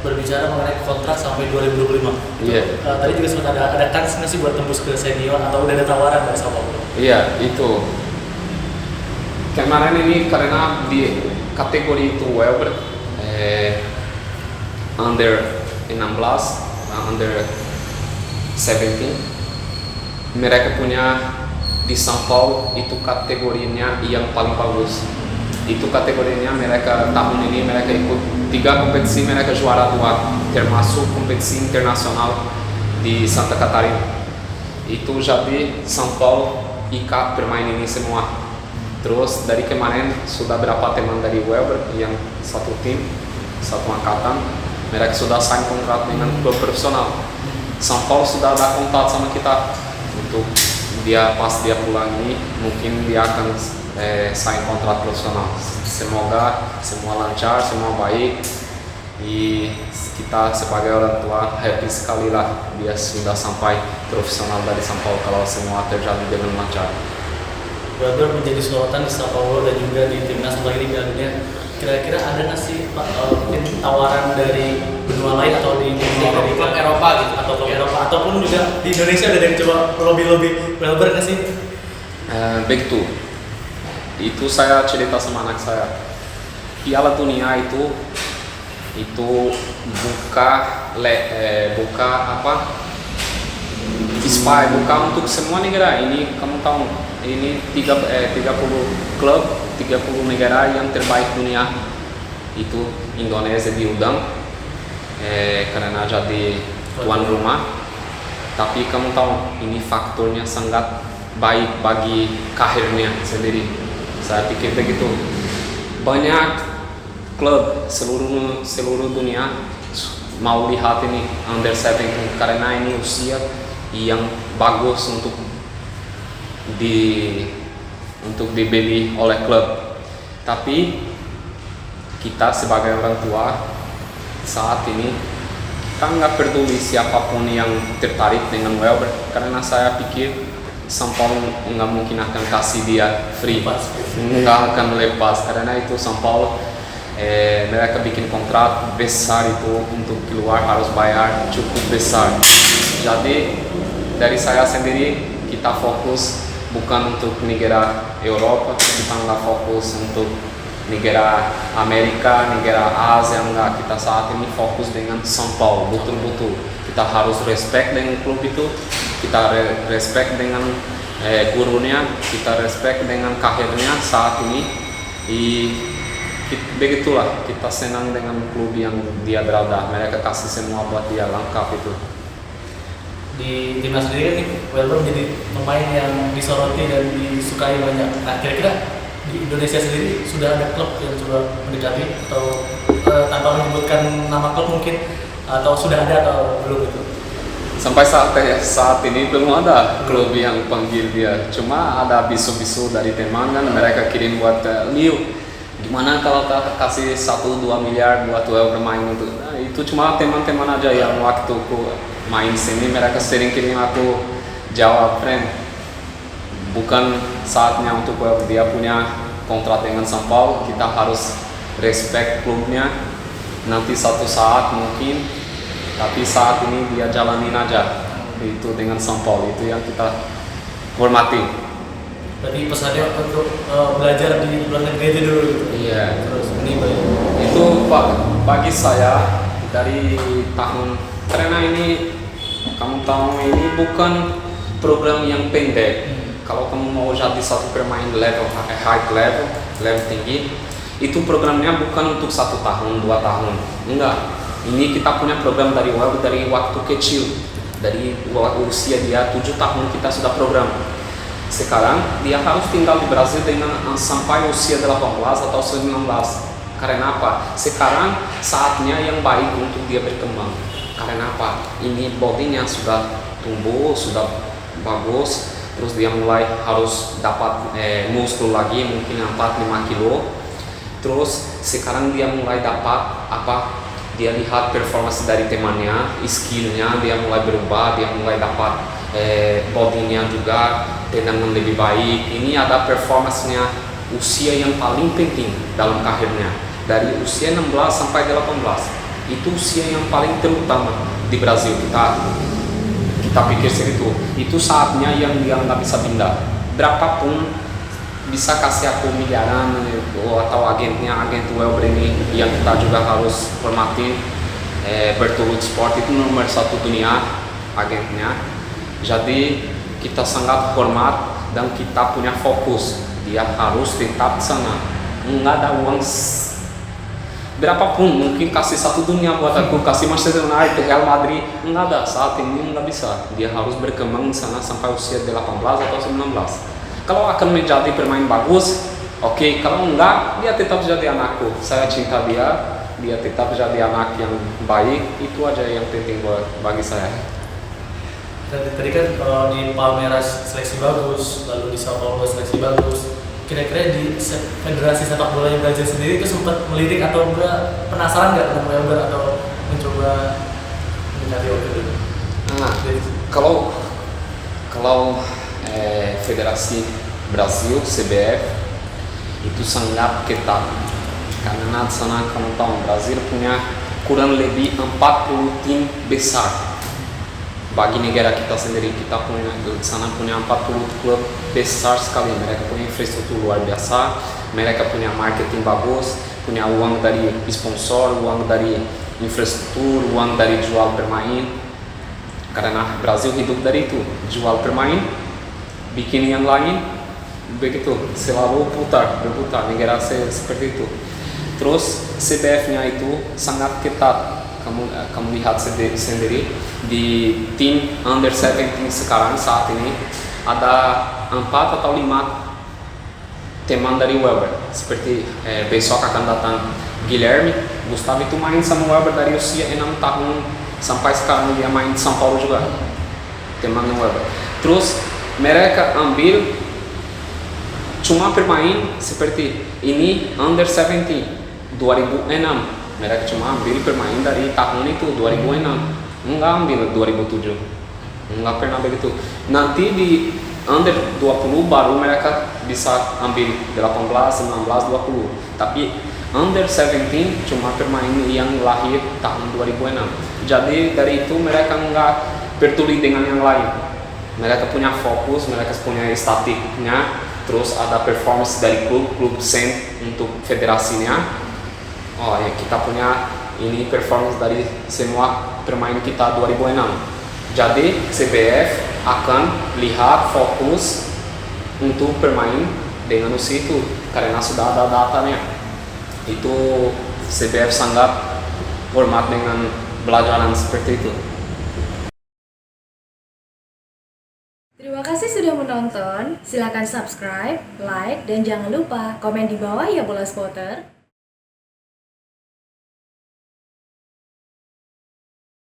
berbicara mengenai kontrak sampai 2025. Iya. Tadi juga sempat ada kans nggak sih buat tembus ke senior atau udah ada tawaran dari Sao Paulo? Iya, itu. Kemarin ini karena di kategori itu Weber under 16, under 17, mereka punya di São Paulo itu kategorinya yang paling bagus. Itu kategorinya mereka tahun ini mereka ikut 3 kompetisi, mereka juara 2, termasuk kompetisi internasional di Santa Catarina. Itu jadi São Paulo ikat bermain ini semua. Terus dari kemarin sudah berapa teman dari Weber yang satu tim, satu angkatan, mereka sudah sign kontrak dengan klub profesional. São Paulo sudah ada kontak sama kita untuk dia pas dia pulang ini mungkin dia akan sign kontrak profesional. Semoga semua lancar, semua baik. Kita sebagai orang tua happy sekali lah dia sudah sampai profesional dari São Paulo kalau semua terjadi dengan lancar. Weber menjadi sorotan di Sao Paulo dan juga di timnas apalagi di Piala Dunia. Kira-kira ada nggak sih Pak mungkin tawaran dari benua lain atau di dari klub Eropa gitu atau klub Eropa ataupun juga di Indonesia ada yang coba lobby Weber nggak sih? Begitu. Itu saya cerita sama anak saya. Piala Dunia itu buka display buka untuk semua negara. Ini kamu tahu ini 30 klub 30 negara yang terbaik dunia itu Indonesia diundang karena jadi tuan rumah. Tapi kamu tahu ini faktornya sangat baik bagi karirnya sendiri. Saya pikir begitu. Banyak klub seluruh dunia mau lihat ini under 17 karena ini usia yang bagus untuk dibeli oleh klub. Tapi kita sebagai orang tua saat ini kita nggak peduli siapapun yang tertarik dengan Weber karena saya pikir São Paulo nggak mungkin akan kasih dia free, nggak akan lepas karena itu São Paulo mereka bikin kontrak besar itu untuk keluar harus bayar cukup besar. Jadi dari saya sendiri kita fokus bukan untuk negara Eropa, kita nggak fokus untuk negara Amerika, negara Asia, enggak. Kita saat ini fokus dengan São Paulo, betul-betul. Kita harus respect dengan klub itu, kita respect dengan gurunya, kita respect dengan karirnya saat ini. Begitulah, kita senang dengan klub yang dia berada. Mereka kasih semua buat dia, lengkap itu. Di timnas sendiri kan nih, Weber menjadi pemain yang disoroti dan disukai banyak. Nah, kira-kira di Indonesia sendiri sudah ada klub yang coba mendekati atau tanpa menyebutkan nama klub mungkin, atau sudah ada atau belum itu? Sampai saat ini belum ada klub yang panggil dia. Cuma ada bisu-bisu dari teman kan, mereka kirim buat Liu. Gimana kalau kasih 1-2 miliar buat Weber bermain untuk? Nah, itu cuma teman-teman aja yang waktu aku main sini mereka sering kirim aku jawab, friend, bukan saatnya untuk dia punya kontrak dengan São Paulo, kita harus respect klubnya. Nanti satu saat mungkin, tapi saat ini dia jalanin aja itu dengan São Paulo, itu yang kita hormati. Berarti pesannya untuk belajar di luar negeri itu dulu gitu. Iya. Terus ini itu bagi saya dari tahun, karena ini kamu tahu ini bukan program yang pendek. Kalau kamu mau jadi satu pemain level high level tinggi, itu programnya bukan untuk 1 tahun, 2 tahun, enggak. Ini kita punya program dari waktu kecil, dari usia dia 7 tahun kita sudah program. Sekarang dia harus tinggal di Brasil sampai usia 18 atau 19. Karena apa? Sekarang saatnya yang baik untuk dia berkembang. Karena apa? Ini bodinya sudah tumbuh, sudah bagus. Terus dia mulai harus dapat muskul lagi, mungkin 4-5 kilo. Terus sekarang dia mulai dapat dia lihat performance dari temannya, skillnya dia mulai berubah, dia mulai dapat bodinya juga dengan lebih baik. Ini ada performance-nya usia yang paling penting dalam karirnya, dari usia 16 sampai 18. itu usia yang paling terutama di Brasil. Kita pikir itu saatnya yang dia nggak bisa pindah. Berapapun bisa kasih aku miliaran atau agen Welber ini yang kita juga harus hormati. Bertolud Sport itu nomor 1 dunia agennya. Jadi kita sangat hormat dan kita punya fokus. Dia harus tetap di sana. Nggak ada uang berapapun, mungkin kasih 1 dunia buat aku, kasih Manchester United, Real Madrid, nggak ada, saat ini nggak bisa. Dia harus berkembang di sana sampai usia 18 atau 19. Kalau akan menjadi pemain bagus, oke. Kalau enggak, dia tetap jadi anakku. Saya cinta dia tetap jadi anak yang baik. Itu aja yang penting bagi saya. Tadi kan di Palmeiras seleksi bagus, lalu di Sao Paulo seleksi bagus. Kira-kira di Federasi Sepak Bola yang Brazil sendiri itu sempat melirik atau enggak, penasaran nggak dengan Welber atau mencoba mencari Welber? Nah, kalau Federasi Brasil CBF itu sangat ketat karena di sana kamu tahu Brasil punya kurang lebih 40 tim besar. Bagi negara kita sendiri, kita punya di sana punya 40 klub besar sekali. Mereka punya infrastruktur luar biasa, mereka punya marketing bagus, punya uang dari sponsor, uang dari infrastruktur, uang dari jual bermain. Karena Brasil hidup dari itu, jual bermain, bikin yang lain, begitu selalu berputar negara seperti itu. Terus CBF-nya itu sangat ketat. Kamu lihat sendiri di tim under 17 sekarang saat ini ada 4 atau 5 teman dari Welber. Seperti besok akan datang Guilherme, Gustavo itu main sama Welber dari usia 6 tahun sampai sekarang dia main di São Paulo juga, teman Welber. Terus mereka ambil cuma bermain seperti ini under 17 2006. Mereka cuma ambil pemain dari tahun itu 2006, nggak ambil 2007, nggak pernah begitu. Nanti di under 20 baru mereka bisa ambil 18, 19, 20. Tapi under 17 cuma pemain yang lahir tahun 2006. Jadi dari itu mereka nggak peduli dengan yang lain. Mereka punya fokus, mereka punya statiknya, terus ada performance dari klub send untuk federasinya. Oh ya, kita punya ini performance dari semua pemain kita 2006. Jadi CBF akan lihat fokus untuk pemain dengan usia itu karena sudah ada datanya. Itu CBF sangat hormat dengan pelajaran seperti itu. Terima kasih sudah menonton. Silakan subscribe, like, dan jangan lupa komen di bawah ya Bola Spotter.